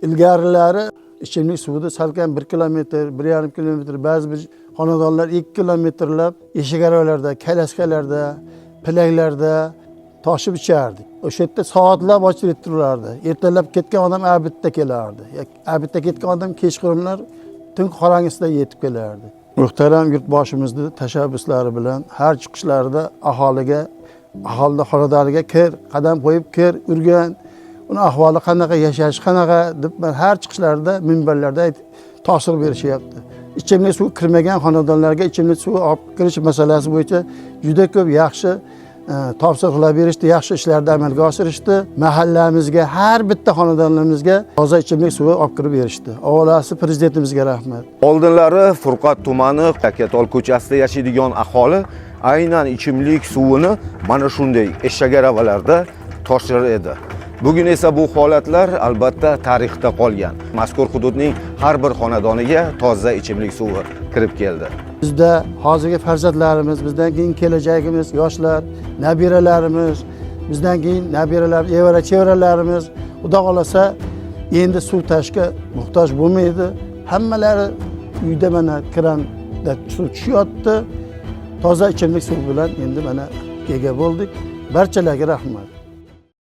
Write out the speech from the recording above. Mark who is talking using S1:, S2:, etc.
S1: ilgarilari ichimlik suvida salkam 1 kilometr, 1,5 kilometr, ba'zi bir xonadonlar 2 kilometrlab eshik aravalarda, kalaskalarda, pilaklarda toshib ichardik. O'sha yerda soatlab ochilib turardi. Ertalab ketgan odam abitda kelardi. Abitda ketgan odam kechqurunlar tun qorangisida yetib kelardi. Muhtaram yurtboshimizning tashabbuslari bilan har chiqishlarida aholi xonadoniga kir, qadam qo'yib kir, urgan, uni ahvoli qanaqa, yashash qanaqa deb har chiqishlarida minbarlarda ta'sir berishyapti. Ichimlik suv kirmagan xonadonlarga ichimlik suvi olib kirish masalasi bo'yicha juda ko'p yaxshi topshiriqlar berishdi, yaxshi ishlarni amalga oshirishdi. Mahallamizga, har bitta xonadonlarimizga toza ichimlik suvi olib kirib berishdi. Avvalasi prezidentimizga rahmat.
S2: Oldinlari Furqat tumani Kakatol ko'chasida yashaydigan aholi aynan ichimlik suvini mana shunday eshak aravalarda toshirar edi. Bugun esa bu holatlar albatta tarixda qolgan. Mazkur hududning har bir xonadoniga toza ichimlik suvi kirib keldi.
S1: Bizda hozirgi farzandlarimiz, bizdan keyin kelajagimiz, yoshlar, nabiralarimiz, bizdan keyin nabiralar, evara-chevaralarimiz Xudo xolasa endi suv tashga muhtoj bo'lmaydi. Hammalari uyda mana kranda suv tushyapti. Toza ichimlik suv bilan endi mana ega bo'ldik. Barchalarga rahmat.